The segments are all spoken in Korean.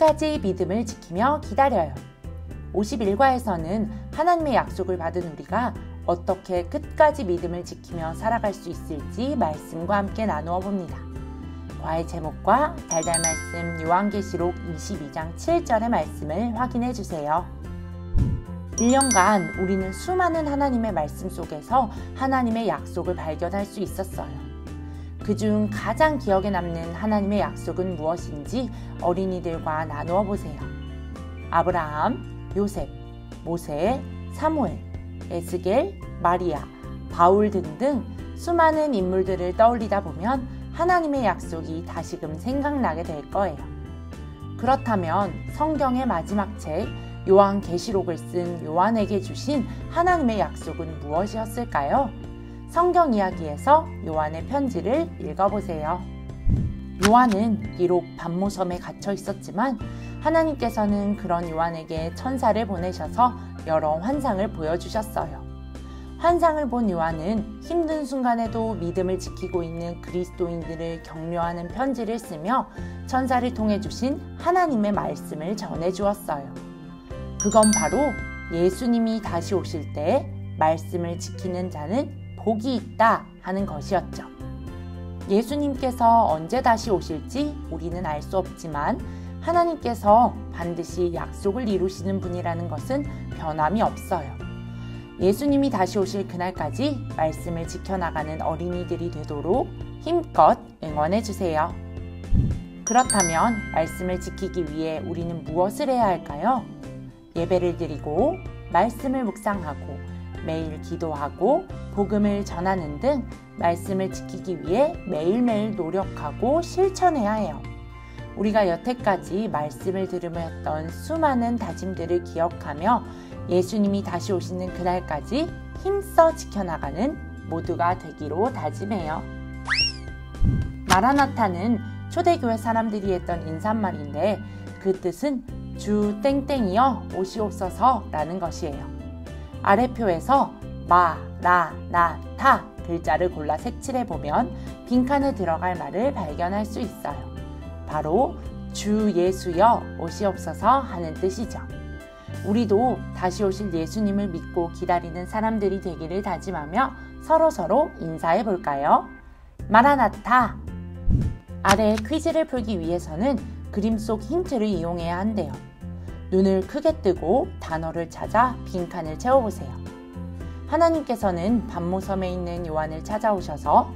끝까지 믿음을 지키며 기다려요. 51과에서는 하나님의 약속을 받은 우리가 어떻게 끝까지 믿음을 지키며 살아갈 수 있을지 말씀과 함께 나누어 봅니다. 과의 제목과 달달 말씀 요한계시록 22장 7절의 말씀을 확인해 주세요. 1년간 우리는 수많은 하나님의 말씀 속에서 하나님의 약속을 발견할 수 있었어요. 그중 가장 기억에 남는 하나님의 약속은 무엇인지 어린이들과 나누어 보세요. 아브라함, 요셉, 모세, 사무엘, 에스겔, 마리아, 바울 등등 수많은 인물들을 떠올리다 보면 하나님의 약속이 다시금 생각나게 될 거예요. 그렇다면 성경의 마지막 책 요한계시록을 쓴 요한에게 주신 하나님의 약속은 무엇이었을까요? 성경 이야기에서 요한의 편지를 읽어보세요. 요한은 비록 반모섬에 갇혀 있었지만 하나님께서는 그런 요한에게 천사를 보내셔서 여러 환상을 보여주셨어요. 환상을 본 요한은 힘든 순간에도 믿음을 지키고 있는 그리스도인들을 격려하는 편지를 쓰며 천사를 통해 주신 하나님의 말씀을 전해주었어요. 그건 바로 예수님이 다시 오실 때 말씀을 지키는 자는 복이 있다 하는 것이었죠. 예수님께서 언제 다시 오실지 우리는 알 수 없지만 하나님께서 반드시 약속을 이루시는 분이라는 것은 변함이 없어요. 예수님이 다시 오실 그날까지 말씀을 지켜나가는 어린이들이 되도록 힘껏 응원해 주세요. 그렇다면 말씀을 지키기 위해 우리는 무엇을 해야 할까요? 예배를 드리고 말씀을 묵상하고 매일 기도하고 복음을 전하는 등 말씀을 지키기 위해 매일매일 노력하고 실천해야 해요. 우리가 여태까지 말씀을 들으며 했던 수많은 다짐들을 기억하며 예수님이 다시 오시는 그날까지 힘써 지켜나가는 모두가 되기로 다짐해요. 마라나타는 초대교회 사람들이 했던 인사말인데 그 뜻은 주 땡땡이여 오시옵소서 라는 것이에요. 아래표에서 마라나타 글자를 골라 색칠해보면 빈칸에 들어갈 말을 발견할 수 있어요. 바로 주 예수여 오시옵소서 하는 뜻이죠. 우리도 다시 오실 예수님을 믿고 기다리는 사람들이 되기를 다짐하며 서로 인사해 볼까요? 마라나타! 아래 퀴즈를 풀기 위해서는 그림 속 힌트를 이용해야 한대요. 눈을 크게 뜨고 단어를 찾아 빈칸을 채워보세요. 하나님께서는 반모섬에 있는 요한을 찾아오셔서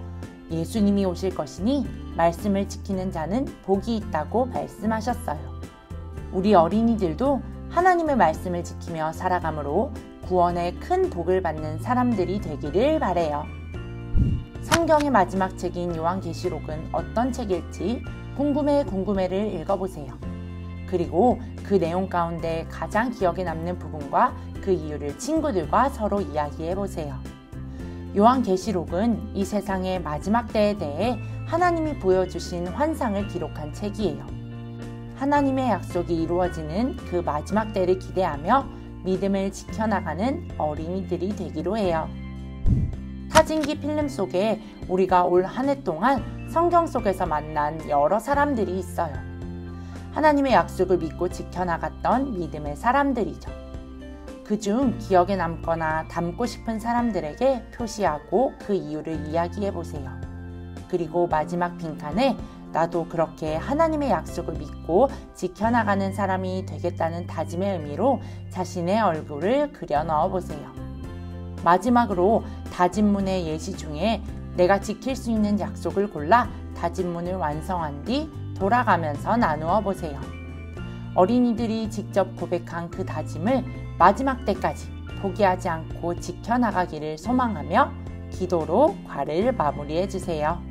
예수님이 오실 것이니 말씀을 지키는 자는 복이 있다고 말씀하셨어요. 우리 어린이들도 하나님의 말씀을 지키며 살아감으로 구원의 큰 복을 받는 사람들이 되기를 바래요. 성경의 마지막 책인 요한계시록은 어떤 책일지 궁금해를 읽어보세요. 그리고 그 내용 가운데 가장 기억에 남는 부분과 그 이유를 친구들과 서로 이야기해보세요. 요한계시록은 이 세상의 마지막 때에 대해 하나님이 보여주신 환상을 기록한 책이에요. 하나님의 약속이 이루어지는 그 마지막 때를 기대하며 믿음을 지켜나가는 어린이들이 되기로 해요. 사진기 필름 속에 우리가 올 한 해 동안 성경 속에서 만난 여러 사람들이 있어요. 하나님의 약속을 믿고 지켜나갔던 믿음의 사람들이죠. 그중 기억에 남거나 닮고 싶은 사람들에게 표시하고 그 이유를 이야기해보세요. 그리고 마지막 빈칸에 나도 그렇게 하나님의 약속을 믿고 지켜나가는 사람이 되겠다는 다짐의 의미로 자신의 얼굴을 그려 넣어보세요. 마지막으로 다짐문의 예시 중에 내가 지킬 수 있는 약속을 골라 다짐문을 완성한 뒤 돌아가면서 나누어 보세요. 어린이들이 직접 고백한 그 다짐을 마지막 때까지 포기하지 않고 지켜나가기를 소망하며 기도로 과를 마무리해 주세요.